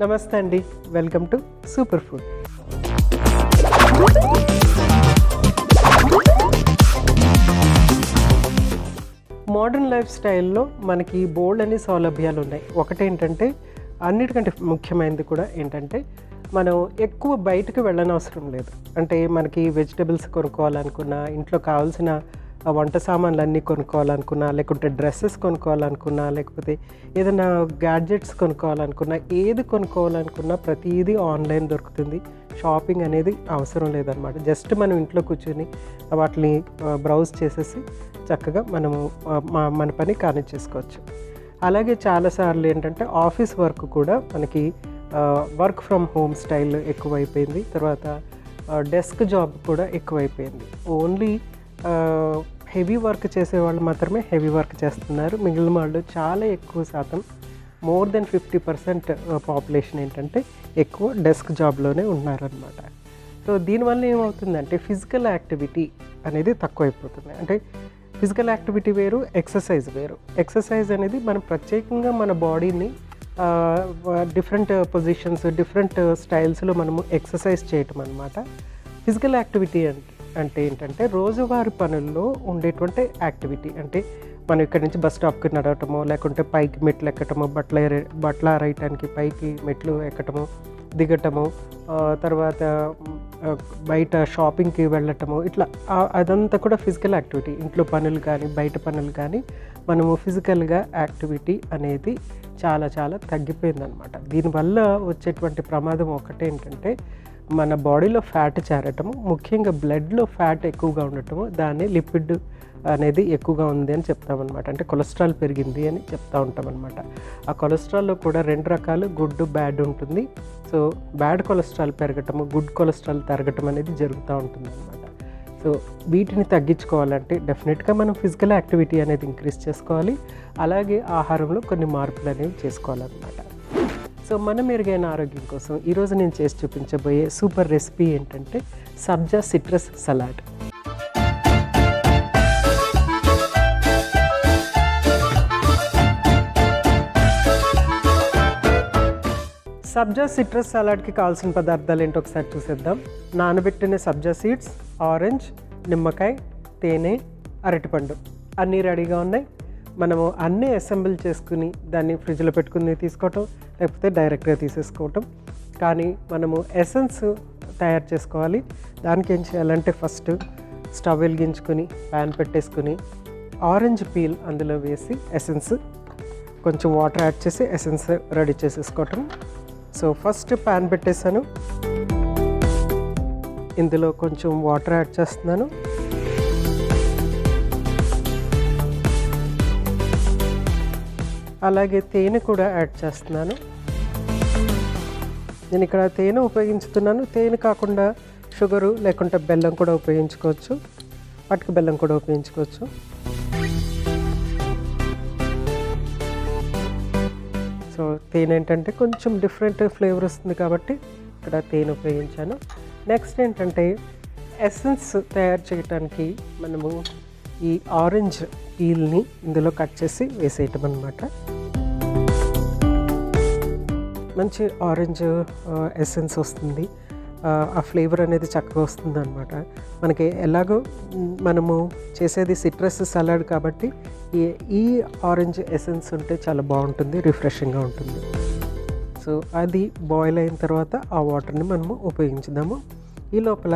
నమస్తే అండి, welcome to super food. Modern life స్టైల్లో మనకి బోల్డ్ అని సౌలభ్యాలు ఉన్నాయి. ఒకటేంటంటే అన్నిటికంటే ముఖ్యమైనది కూడా ఏంటంటే మనం ఎక్కువ బయటకు వెళ్ళనవసరం లేదు. అంటే మనకి వెజిటబుల్స్ కొనుక్కోవాలనుకున్నా, ఇంట్లో కావాల్సిన వంట సామాన్లు అన్నీ కొనుక్కోవాలనుకున్నా, లేకుంటే డ్రెస్సెస్ కొనుక్కోవాలనుకున్నా, లేకపోతే ఏదైనా గ్యాడ్జెట్స్ కొనుక్కోవాలనుకున్నా, ఏది కొనుక్కోవాలనుకున్నా ప్రతిదీ ఆన్లైన్ దొరుకుతుంది. షాపింగ్ అనేది అవసరం లేదనమాట. జస్ట్ మనం ఇంట్లో కూర్చొని వాటిని బ్రౌజ్ చేసేసి చక్కగా మనము మన పని కానిచ్చేసుకోవచ్చు. అలాగే చాలాసార్లు ఏంటంటే ఆఫీస్ వర్క్ కూడా మనకి వర్క్ ఫ్రమ్ హోమ్ స్టైల్ ఎక్కువైపోయింది. తర్వాత డెస్క్ జాబ్ కూడా ఎక్కువైపోయింది. ఓన్లీ హెవీ వర్క్ చేసేవాళ్ళు మాత్రమే హెవీ వర్క్ చేస్తున్నారు. మిగిలిన వాళ్ళు చాలా ఎక్కువ శాతం, మోర్ దెన్ 50% పాపులేషన్ ఏంటంటే ఎక్కువ డెస్క్ జాబ్లోనే ఉన్నారనమాట. సో దీనివల్ల ఏమవుతుందంటే ఫిజికల్ యాక్టివిటీ అనేది తక్కువైపోతుంది. అంటే ఫిజికల్ యాక్టివిటీ వేరు, ఎక్సర్సైజ్ వేరు. ఎక్సర్సైజ్ అనేది మనం ప్రత్యేకంగా మన బాడీని డిఫరెంట్ పొజిషన్స్, డిఫరెంట్ స్టైల్స్లో మనము ఎక్సర్సైజ్ చేయటం అనమాట. ఫిజికల్ యాక్టివిటీ అంటే ఏంటంటే రోజువారి పనుల్లో ఉండేటువంటి యాక్టివిటీ. అంటే మనం ఇక్కడి నుంచి బస్ స్టాప్కి నడవటమో, లేకుంటే పైకి మెట్లు ఎక్కటమో, బట్టలు ఆరేయటానికి పైకి మెట్లు ఎక్కటము, దిగటము, తర్వాత బయట షాపింగ్కి వెళ్ళటము, ఇట్లా అదంతా కూడా ఫిజికల్ యాక్టివిటీ. ఇంట్లో పనులు కానీ బయట పనులు కానీ మనము ఫిజికల్గా యాక్టివిటీ అనేది చాలా చాలా తగ్గిపోయిందనమాట. దీనివల్ల వచ్చేటువంటి ప్రమాదం ఒకటేంటంటే మన బాడీలో ఫ్యాట్ చేరటము, ముఖ్యంగా బ్లడ్లో ఫ్యాట్ ఎక్కువగా ఉండటము, దాన్ని లిపిడ్ అనేది ఎక్కువగా ఉంది అని చెప్తామన్నమాట. అంటే కొలెస్ట్రాల్ పెరిగింది అని చెప్తూ ఉంటామన్నమాట. ఆ కొలెస్ట్రాల్లో కూడా 2 రకాలు, గుడ్, బ్యాడ్ ఉంటుంది. సో బ్యాడ్ కొలెస్ట్రాల్ పెరగటము, గుడ్ కొలెస్ట్రాల్ తరగటం అనేది జరుగుతూ ఉంటుంది అనమాట. సో వీటిని తగ్గించుకోవాలంటే డెఫినెట్గా మనం ఫిజికల్ యాక్టివిటీ అనేది ఇంక్రీజ్ చేసుకోవాలి. అలాగే ఆహారంలో కొన్ని మార్పులు అనేవి చేసుకోవాలన్నమాట. సో మన మెరుగైన ఆరోగ్యం కోసం ఈరోజు నేను చేసి చూపించబోయే సూపర్ రెసిపీ ఏంటంటే సబ్జా సిట్రస్ సలాడ్. సబ్జా సిట్రస్ సలాడ్కి కావాల్సిన పదార్థాలు ఏంటో ఒకసారి చూసేద్దాం. నానబెట్టిన సబ్జా సీడ్స్, ఆరెంజ్, నిమ్మకాయ, తేనె, అరటిపండు అన్నీ రెడీగా ఉన్నాయి. మనము అన్నీ అసెంబుల్ చేసుకుని దాన్ని ఫ్రిడ్జ్లో పెట్టుకుని తీసుకోవటం, లేకపోతే డైరెక్ట్గా తీసేసుకోవటం. కానీ మనము ఎసెన్స్ తయారు చేసుకోవాలి. దానికి ఏం చేయాలంటే ఫస్ట్ స్టవ్ వెలిగించుకొని ప్యాన్ పెట్టేసుకుని ఆరెంజ్ పీల్ అందులో వేసి ఎసెన్స్, కొంచెం వాటర్ యాడ్ చేసి ఎసెన్స్ రెడీ చేసేసుకోవటం. సో ఫస్ట్ ప్యాన్ పెట్టేసాను, ఇందులో కొంచెం వాటర్ యాడ్ చేస్తున్నాను. అలాగే తేనె కూడా యాడ్ చేస్తున్నాను. నేను ఇక్కడ తేనె ఉపయోగించుతున్నాను. తేనె కాకుండా షుగరు లేకుంటే బెల్లం కూడా ఉపయోగించుకోవచ్చు, పటిక బెల్లం కూడా ఉపయోగించుకోవచ్చు. సో తేనె ఏంటంటే కొంచెం డిఫరెంట్ ఫ్లేవర్ వస్తుంది కాబట్టి ఇక్కడ తేనె ఉపయోగించాను. నెక్స్ట్ ఏంటంటే ఎసెన్స్ తయారు చేయడానికి మనము ఈ ఆరెంజ్ పీల్ని ఇందులో కట్ చేసి వేసేయటం అన్నమాట. మంచి ఆరెంజ్ ఎసెన్స్ వస్తుంది, ఆ ఫ్లేవర్ అనేది చక్కగా వస్తుంది అనమాట. మనకి ఎలాగో మనము చేసేది సిట్రస్ సలాడ్ కాబట్టి ఈ ఆరెంజ్ ఎసెన్స్ ఉంటే చాలా బాగుంటుంది, రిఫ్రెషింగ్గా ఉంటుంది. సో అది బాయిల్ అయిన తర్వాత ఆ వాటర్ని మనము ఉపయోగించుదాము. ఈ లోపల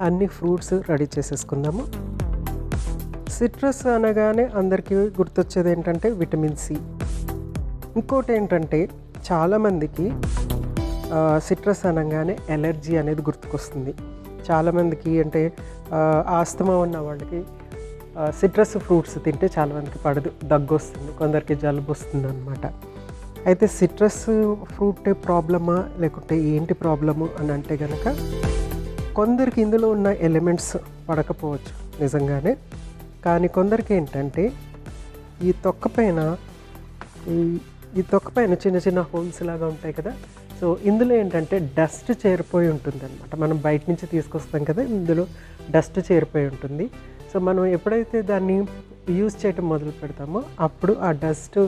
అన్ని ఫ్రూట్స్ రెడీ చేసేసుకుందాము. సిట్రస్ అనగానే అందరికీ గుర్తొచ్చేది ఏంటంటే విటమిన్ సి. ఇంకోటి ఏంటంటే చాలామందికి సిట్రస్ అనగానే ఎలర్జీ అనేది గుర్తుకొస్తుంది. చాలామందికి అంటే ఆస్తమా ఉన్న వాళ్ళకి సిట్రస్ ఫ్రూట్స్ తింటే చాలామందికి పడదు, దగ్గు వస్తుంది, కొందరికి జలుబు వస్తుంది అనమాట. అయితే సిట్రస్ ఫ్రూట్ ప్రాబ్లమా లేకుంటే ఏంటి ప్రాబ్లము అని అంటే కనుక కొందరికి ఇందులో ఉన్న ఎలిమెంట్స్ పడకపోవచ్చు నిజంగానే. కానీ కొందరికి ఏంటంటే ఈ తొక్క పైన చిన్న చిన్న హోల్స్ లాగా ఉంటాయి కదా. సో ఇందులో ఏంటంటే డస్ట్ చేరిపోయి ఉంటుంది అనమాట. మనం బయట నుంచి తీసుకొస్తాం కదా, ఇందులో డస్ట్ చేరిపోయి ఉంటుంది. సో మనం ఎప్పుడైతే దాన్ని యూజ్ చేయటం మొదలు పెడతామో అప్పుడు ఆ డస్ట్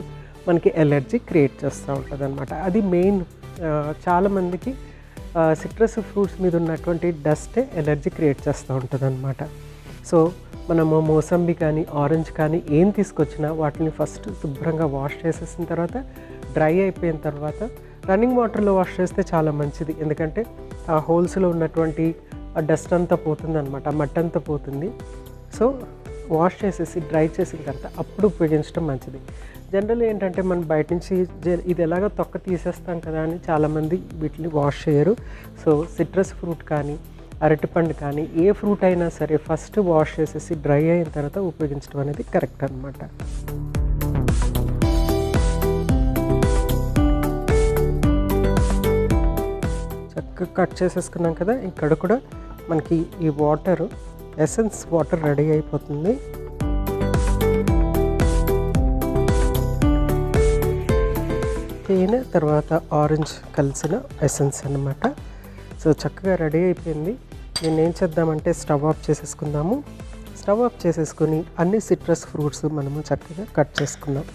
మనకి ఎలర్జీ క్రియేట్ చేస్తూ ఉంటుంది అనమాట. అది మెయిన్ చాలామందికి సిట్రస్ ఫ్రూట్స్ మీద ఉన్నటువంటి డస్టే ఎలర్జీ క్రియేట్ చేస్తూ ఉంటుందన్నమాట. సో మనము మోసంబి కానీ ఆరెంజ్ కానీ ఏం తీసుకొచ్చినా వాటిని ఫస్ట్ శుభ్రంగా వాష్ చేసేసిన తర్వాత డ్రై అయిపోయిన తర్వాత రన్నింగ్ వాటర్లో వాష్ చేస్తే చాలా మంచిది. ఎందుకంటే ఆ హోల్స్లో ఉన్నటువంటి డస్ట్ అంతా పోతుందన్నమాట, మట్టి అంతా పోతుంది. సో వాష్ చేసేసి డ్రై చేసిన తర్వాత అప్పుడు ఉపయోగించడం మంచిది. జనరల్ ఏంటంటే మనం బయట నుంచి ఇది ఎలాగో తొక్క తీసేస్తాం కదా అని చాలామంది వీటిని వాష్ చేయరు. సో సిట్రస్ ఫ్రూట్ కానీ అరటిపండు కానీ ఏ ఫ్రూట్ అయినా సరే ఫస్ట్ వాష్ చేసేసి డ్రై అయిన తర్వాత ఉపయోగించడం అనేది కరెక్ట్ అనమాట. చక్కగా కట్ చేసేసుకున్నాం కదా. ఇక్కడ కూడా మనకి ఈ వాటర్ ఎసెన్స్ వాటర్ రెడీ అయిపోతుంది. తేనె తర్వాత ఆరెంజ్ కలిసిన ఎసెన్స్ అన్నమాట. సో చక్కగా రెడీ అయిపోయింది. నేను ఏం చేద్దామంటే స్టవ్ ఆఫ్ చేసేసుకుందాము. స్టవ్ ఆఫ్ చేసేసుకొని అన్ని సిట్రస్ ఫ్రూట్స్ మనము చక్కగా కట్ చేసుకుందాం.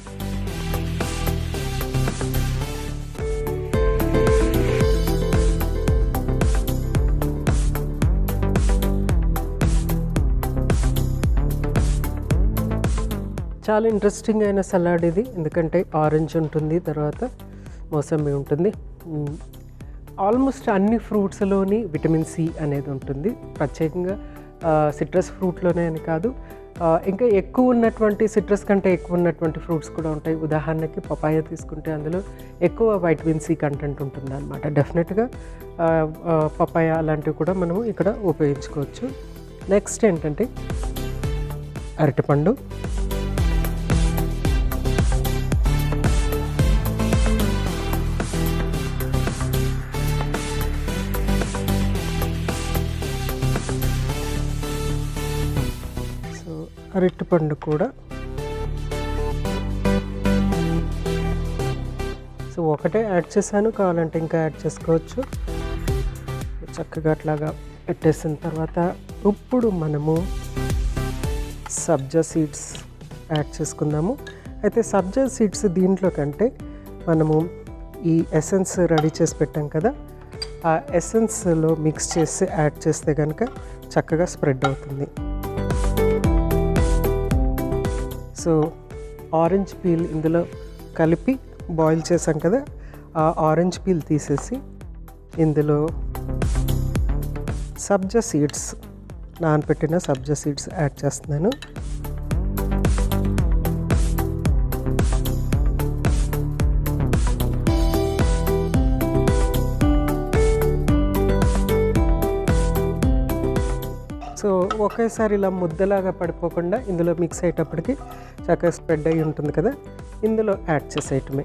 చాలా ఇంట్రెస్టింగ్ అయిన సలాడ్ ఇది. ఎందుకంటే ఆరెంజ్ ఉంటుంది, తర్వాత మోసంబి ఉంటుంది. ఆల్మోస్ట్ అన్ని ఫ్రూట్స్లోని విటమిన్ సి అనేది ఉంటుంది. ప్రత్యేకంగా సిట్రస్ ఫ్రూట్లోనే అని కాదు, ఇంకా ఎక్కువ ఉన్నటువంటి సిట్రస్ కంటే ఎక్కువ ఉన్నటువంటి ఫ్రూట్స్ కూడా ఉంటాయి. ఉదాహరణకి పపాయ తీసుకుంటే అందులో ఎక్కువ వైటమిన్ సి కంటెంట్ ఉంటుంది అన్నమాట. డెఫినెట్గా పపాయ అలాంటివి కూడా మనము ఇక్కడ ఉపయోగించుకోవచ్చు. నెక్స్ట్ ఏంటంటే అరటిపండు, అరటిపండు కూడా. సో ఒకటే యాడ్ చేశాను, కావాలంటే ఇంకా యాడ్ చేసుకోవచ్చు. చక్కగా అట్లాగా పెట్టేసిన తర్వాత ఇప్పుడు మనము సబ్జా సీడ్స్ యాడ్ చేసుకుందాము. అయితే సబ్జా సీడ్స్ దీంట్లో కంటే మనము ఈ ఎసెన్స్ రెడీ చేసి పెట్టాం కదా, ఆ ఎసెన్స్లో మిక్స్ చేసి యాడ్ చేస్తే కనుక చక్కగా స్ప్రెడ్ అవుతుంది. సో ఆరెంజ్ పీల్ ఇందులో కలిపి బాయిల్ చేసాం కదా, ఆ ఆరెంజ్ పీల్ తీసేసి ఇందులో సబ్జా సీడ్స్, నానబెట్టిన సబ్జా సీడ్స్ యాడ్ చేస్తున్నాను. సో ఒకేసారి ఇలా ముద్దలాగా పడిపోకుండా ఇందులో మిక్స్ అయ్యేటప్పటికి చక్కగా స్ప్రెడ్ అయ్యి ఉంటుంది కదా, ఇందులో యాడ్ చేసేయటమే.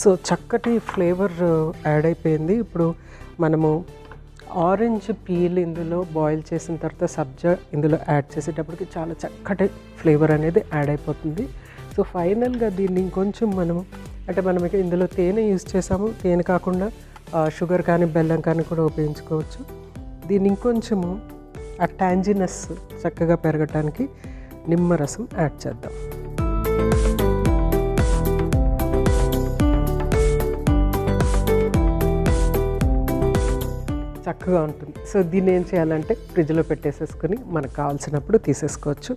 సో చక్కటి ఫ్లేవర్ యాడ్ అయిపోయింది. ఇప్పుడు మనము ఆరెంజ్ పీల్ ఇందులో బాయిల్ చేసిన తర్వాత సబ్జా ఇందులో యాడ్ చేసేటప్పటికి చాలా చక్కటి ఫ్లేవర్ అనేది యాడ్ అయిపోతుంది. సో ఫైనల్గా దీన్ని ఇంకొంచెం మనము మనం ఇందులో తేనె యూజ్ చేసాము, తేనె కాకుండా షుగర్ కానీ బెల్లం కానీ కూడా ఉపయోగించుకోవచ్చు. దీన్ని ఇంకొంచెము ఆ టాంజినస్ చక్కగా పెరగటానికి నిమ్మరసం యాడ్ చేద్దాం. చక్కగా ఉంటుంది. సో దీన్ని ఏం చేయాలంటే ఫ్రిడ్జ్లో పెట్టేసేసుకొని మనకు కావాల్సినప్పుడు తీసేసుకోవచ్చు.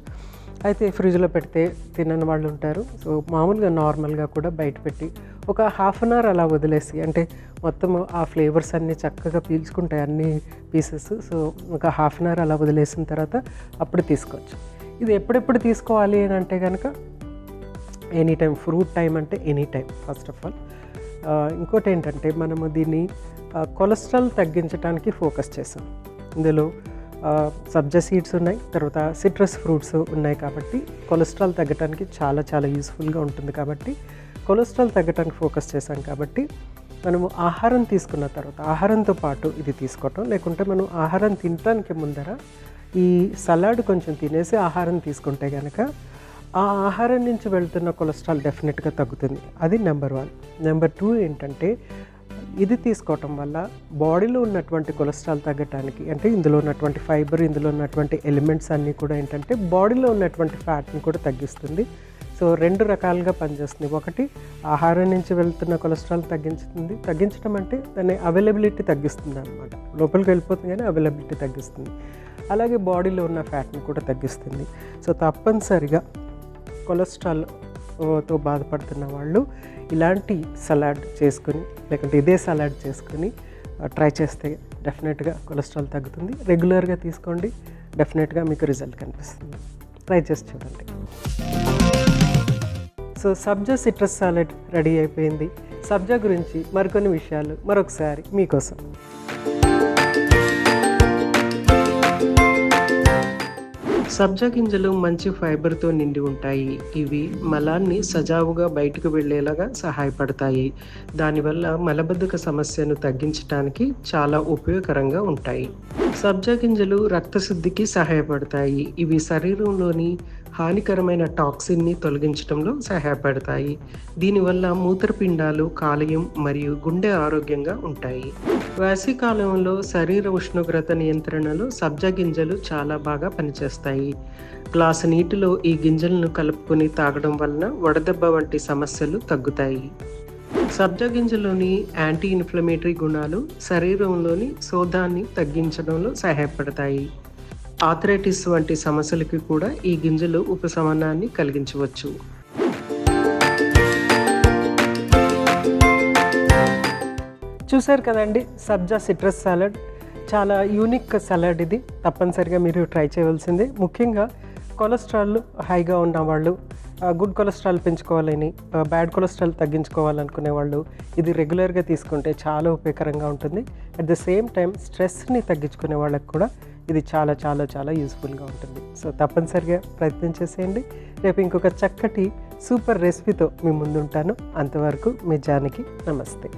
అయితే ఫ్రిడ్జ్లో పెడితే తినని వాళ్ళు ఉంటారు. సో మామూలుగా నార్మల్గా కూడా బయట పెట్టి ఒక హాఫ్ అన్ అవర్ అలా వదిలేసి, అంటే మొత్తం ఆ ఫ్లేవర్స్ అన్నీ చక్కగా పీల్చుకుంటాయి అన్ని పీసెస్. సో ఒక హాఫ్ అన్ అవర్ అలా వదిలేసిన తర్వాత అప్పుడు తీసుకోవచ్చు. ఇది ఎప్పుడెప్పుడు తీసుకోవాలి అని అంటే కనుక ఎనీ టైం, ఫ్రూట్ టైం అంటే any time first of all. ఇంకోటి ఏంటంటే మనము దీన్ని కొలెస్ట్రాల్ తగ్గించడానికి ఫోకస్ చేసాం. ఇందులో సబ్జా సీడ్స్ ఉన్నాయి, తర్వాత సిట్రస్ ఫ్రూట్స్ ఉన్నాయి కాబట్టి కొలెస్ట్రాల్ తగ్గడానికి చాలా చాలా యూస్ఫుల్గా ఉంటుంది. కాబట్టి కొలెస్ట్రాల్ తగ్గడానికి ఫోకస్ చేసాం కాబట్టి మనము ఆహారం తీసుకున్న తర్వాత ఆహారంతో పాటు ఇది తీసుకోవటం, లేకుంటే మనం ఆహారం తినడానికి ముందర ఈ సలాడ్ కొంచెం తినేసి ఆహారం తీసుకుంటే కనుక ఆ ఆహారం నుంచి వెళ్తున్న కొలెస్ట్రాల్ డెఫినెట్గా తగ్గుతుంది. అది నెంబర్ 1. నెంబర్ 2 ఏంటంటే ఇది తీసుకోవటం వల్ల బాడీలో ఉన్నటువంటి కొలెస్ట్రాల్ తగ్గటానికి, అంటే ఇందులో ఉన్నటువంటి ఫైబర్, ఇందులో ఉన్నటువంటి ఎలిమెంట్స్ అన్నీ కూడా ఏంటంటే బాడీలో ఉన్నటువంటి ఫ్యాట్ని కూడా తగ్గిస్తుంది. సో 2 రకాలుగా పనిచేస్తుంది. ఒకటి ఆహారం నుంచి వెళ్తున్న కొలెస్ట్రాల్ తగ్గించడం అంటే దాని అవైలబిలిటీ తగ్గిస్తుంది అనమాట. లోపలికి వెళ్ళిపోతుంది కానీ అవైలబిలిటీ తగ్గిస్తుంది. అలాగే బాడీలో ఉన్న ఫ్యాట్ని కూడా తగ్గిస్తుంది. సో తప్పనిసరిగా కొలెస్ట్రాల్తో బాధపడుతున్న వాళ్ళు ఇలాంటి సలాడ్ చేసుకుని, లేకుంటే ఇదే సలాడ్ చేసుకుని ట్రై చేస్తే డెఫినెట్గా కొలెస్ట్రాల్ తగ్గుతుంది. రెగ్యులర్గా తీసుకోండి, డెఫినెట్గా మీకు రిజల్ట్ కనిపిస్తుంది. ట్రై చేసి చూడండి. సో సబ్జా సిట్రస్ సాలెడ్ రెడీ అయిపోయింది. సబ్జా గురించి మరికొన్ని విషయాలు మరొకసారి మీకోసం. సబ్జా గింజలు మంచి ఫైబర్తో నిండి ఉంటాయి. ఇవి మలాన్ని సజావుగా బయటకు వెళ్ళేలాగా సహాయపడతాయి. దానివల్ల మలబద్ధక సమస్యను తగ్గించడానికి చాలా ఉపయోగకరంగా ఉంటాయి. సబ్జా గింజలు రక్తశుద్ధికి సహాయపడతాయి. ఇవి శరీరంలోని హానికరమైన టాక్సిన్ని తొలగించడంలో సహాయపడతాయి. దీనివల్ల మూత్రపిండాలు, కాలేయం మరియు గుండె ఆరోగ్యంగా ఉంటాయి. వేసవికాలంలో శరీర ఉష్ణోగ్రత నియంత్రణలో సబ్జా గింజలు చాలా బాగా పనిచేస్తాయి. గ్లాసు నీటిలో ఈ గింజలను కలుపుకొని తాగడం వలన వడదెబ్బ వంటి సమస్యలు తగ్గుతాయి. సబ్జా గింజలోని యాంటీ ఇన్ఫ్లమేటరీ గుణాలు శరీరంలోని శోథాన్ని తగ్గించడంలో సహాయపడతాయి. ఆర్థరైటిస్ వంటి సమస్యలకి కూడా ఈ గింజలు ఉపశమనాన్ని కలిగించవచ్చు. చూశారు కదండి, సబ్జా సిట్రస్ సాలడ్ చాలా యూనిక్ సలాడ్. ఇది తప్పనిసరిగా మీరు ట్రై చేయవలసిందే. ముఖ్యంగా కొలెస్ట్రాల్ హైగా ఉన్నవాళ్ళు, గుడ్ కొలెస్ట్రాల్ పెంచుకోవాలని, బ్యాడ్ కొలెస్ట్రాల్ తగ్గించుకోవాలనుకునే వాళ్ళు ఇది రెగ్యులర్గా తీసుకుంటే చాలా ఉపయోగకరంగా ఉంటుంది. అట్ ద సేమ్ టైం స్ట్రెస్ని తగ్గించుకునే వాళ్ళకి కూడా ఇది చాలా చాలా చాలా యూస్ఫుల్గా ఉంటుంది. సో తప్పనిసరిగా ప్రయత్నం చేసేయండి. రేపు ఇంకొక చక్కటి సూపర్ రెసిపీతో మీ ముందుంటాను. అంతవరకు మీ జానకి. నమస్తే.